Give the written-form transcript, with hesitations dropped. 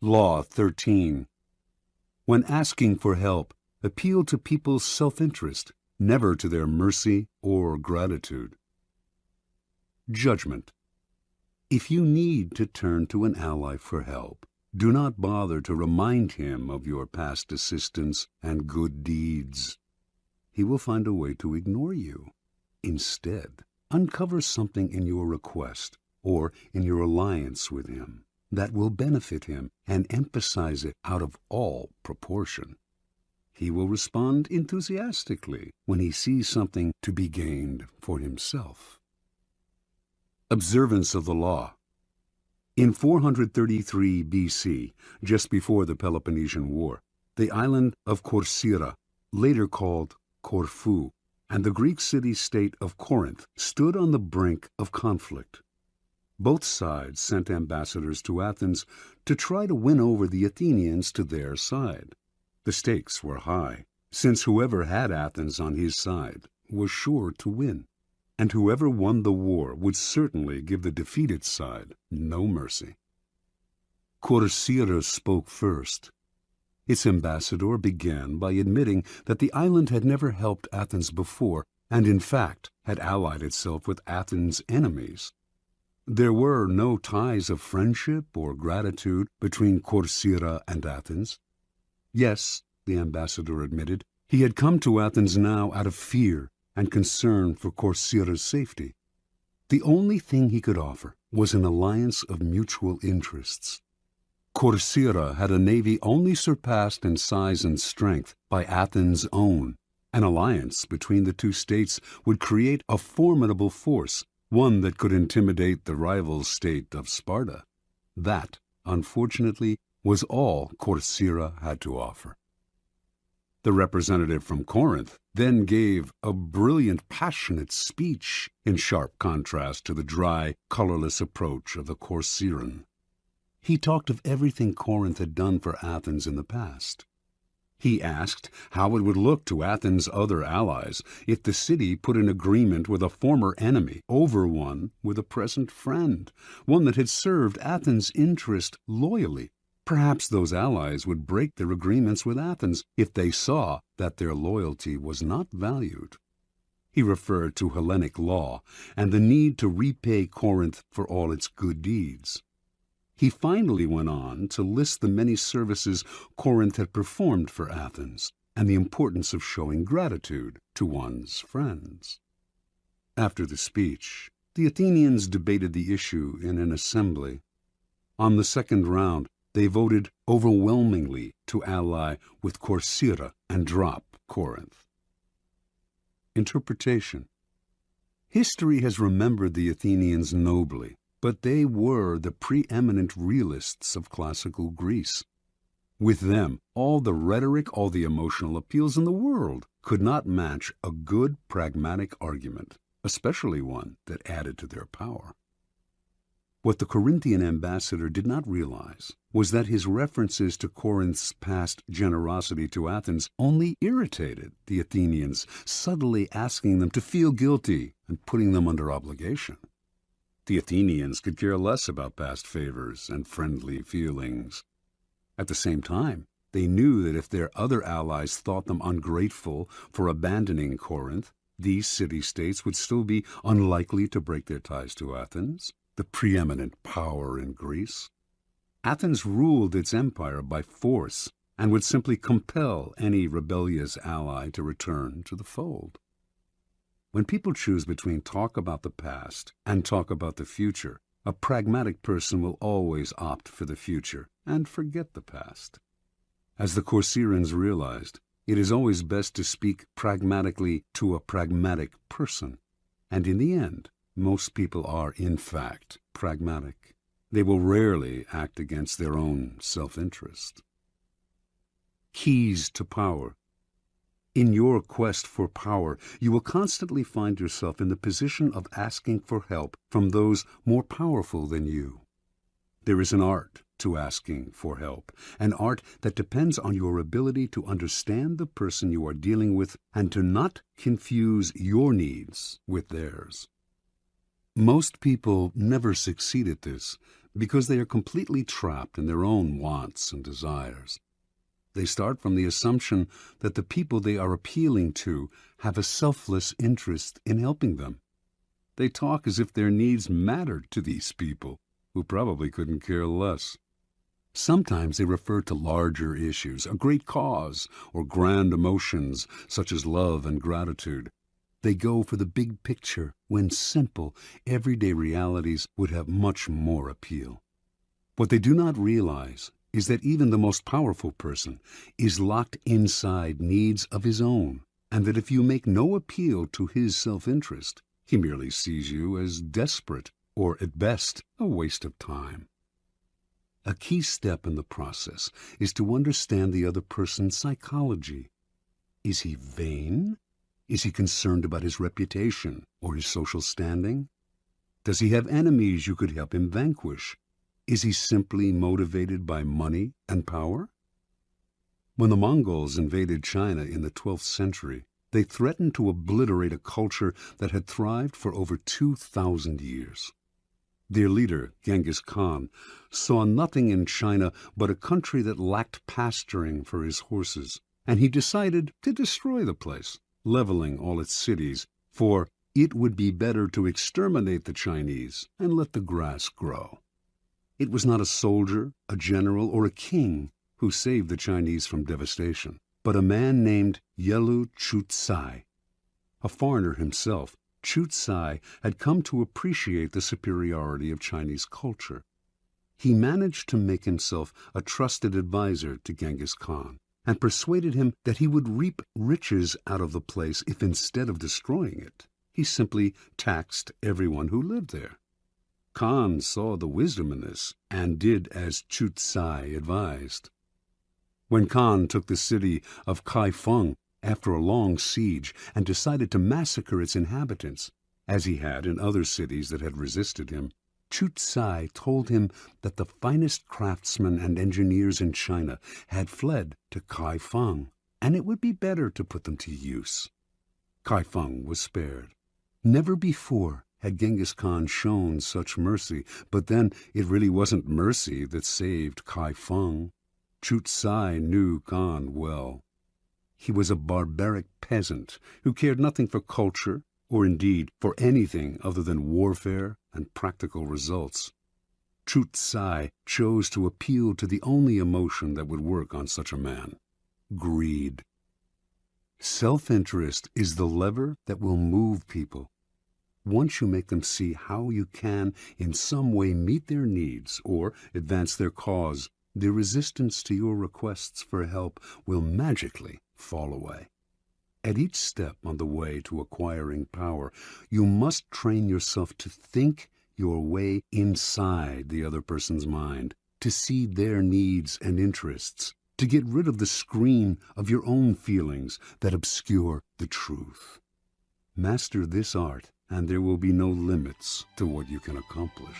Law 13. When asking for help, appeal to people's self-interest, never to their mercy or gratitude. Judgment. If you need to turn to an ally for help, do not bother to remind him of your past assistance and good deeds. He will find a way to ignore you. Instead, uncover something in your request or in your alliance with him that will benefit him and emphasize it out of all proportion. He will respond enthusiastically when he sees something to be gained for himself. Observance of the law. In 433 BC, just before the Peloponnesian War, the island of Corcyra, later called Corfu, and the Greek city-state of Corinth stood on the brink of conflict. Both sides sent ambassadors to Athens to try to win over the Athenians to their side. The stakes were high, since whoever had Athens on his side was sure to win, and whoever won the war would certainly give the defeated side no mercy. Corcyra spoke first. Its ambassador began by admitting that the island had never helped Athens before, and in fact had allied itself with Athens' enemies. There were no ties of friendship or gratitude between Corcyra and Athens. Yes, the ambassador admitted, he had come to Athens now out of fear and concern for Corcyra's safety. The only thing he could offer was an alliance of mutual interests. Corcyra had a navy only surpassed in size and strength by Athens' own. An alliance between the two states would create a formidable force, one that could intimidate the rival state of Sparta. That, unfortunately, was all Corcyra had to offer. The representative from Corinth then gave a brilliant, passionate speech in sharp contrast to the dry, colorless approach of the Corcyran. He talked of everything Corinth had done for Athens in the past. He asked how it would look to Athens' other allies if the city put an agreement with a former enemy over one with a present friend, one that had served Athens' interest loyally. Perhaps those allies would break their agreements with Athens if they saw that their loyalty was not valued. He referred to Hellenic law and the need to repay Corinth for all its good deeds. He finally went on to list the many services Corinth had performed for Athens and the importance of showing gratitude to one's friends. After the speech, the Athenians debated the issue in an assembly. On the second round, they voted overwhelmingly to ally with Corcyra and drop Corinth. Interpretation. History has remembered the Athenians nobly, but they were the preeminent realists of classical Greece. With them, all the rhetoric, all the emotional appeals in the world could not match a good pragmatic argument, especially one that added to their power. What the Corinthian ambassador did not realize was that his references to Corinth's past generosity to Athens only irritated the Athenians, subtly asking them to feel guilty and putting them under obligation. The Athenians could care less about past favors and friendly feelings. At the same time, they knew that if their other allies thought them ungrateful for abandoning Corinth, these city-states would still be unlikely to break their ties to Athens, the preeminent power in Greece. Athens ruled its empire by force and would simply compel any rebellious ally to return to the fold. When people choose between talk about the past and talk about the future, a pragmatic person will always opt for the future and forget the past. As the Corcyrans realized, it is always best to speak pragmatically to a pragmatic person, and in the end, most people are, in fact, pragmatic. They will rarely act against their own self-interest. Keys to power. In your quest for power, you will constantly find yourself in the position of asking for help from those more powerful than you. There is an art to asking for help, an art that depends on your ability to understand the person you are dealing with and to not confuse your needs with theirs. Most people never succeed at this because they are completely trapped in their own wants and desires. They start from the assumption that the people they are appealing to have a selfless interest in helping them. They talk as if their needs mattered to these people, who probably couldn't care less. Sometimes they refer to larger issues, a great cause, or grand emotions such as love and gratitude. They go for the big picture when simple, everyday realities would have much more appeal. What they do not realize is that even the most powerful person is locked inside needs of his own, and that if you make no appeal to his self-interest, he merely sees you as desperate or, at best, a waste of time. A key step in the process is to understand the other person's psychology. Is he vain? Is he concerned about his reputation or his social standing? Does he have enemies you could help him vanquish? Is he simply motivated by money and power? When the Mongols invaded China in the 12th century, they threatened to obliterate a culture that had thrived for over 2,000 years. Their leader, Genghis Khan, saw nothing in China but a country that lacked pasturing for his horses, and he decided to destroy the place, leveling all its cities, for it would be better to exterminate the Chinese and let the grass grow. It was not a soldier, a general, or a king who saved the Chinese from devastation, but a man named Yelu Chutsai. A foreigner himself, Chutsai had come to appreciate the superiority of Chinese culture. He managed to make himself a trusted advisor to Genghis Khan and persuaded him that he would reap riches out of the place if, instead of destroying it, he simply taxed everyone who lived there. Khan saw the wisdom in this and did as Chutsai advised. When Khan took the city of Kaifeng after a long siege and decided to massacre its inhabitants, as he had in other cities that had resisted him, Chutsai told him that the finest craftsmen and engineers in China had fled to Kaifeng, and it would be better to put them to use. Kaifeng was spared. Never before had Genghis Khan shown such mercy, but then it really wasn't mercy that saved Kaifeng. Chutsai knew Khan well. He was a barbaric peasant who cared nothing for culture, or indeed for anything other than warfare and practical results. Chutsai chose to appeal to the only emotion that would work on such a man: greed. Self-interest is the lever that will move people. Once you make them see how you can in some way meet their needs or advance their cause, their resistance to your requests for help will magically fall away. At each step on the way to acquiring power, you must train yourself to think your way inside the other person's mind, to see their needs and interests, to get rid of the screen of your own feelings that obscure the truth. Master this art, and there will be no limits to what you can accomplish.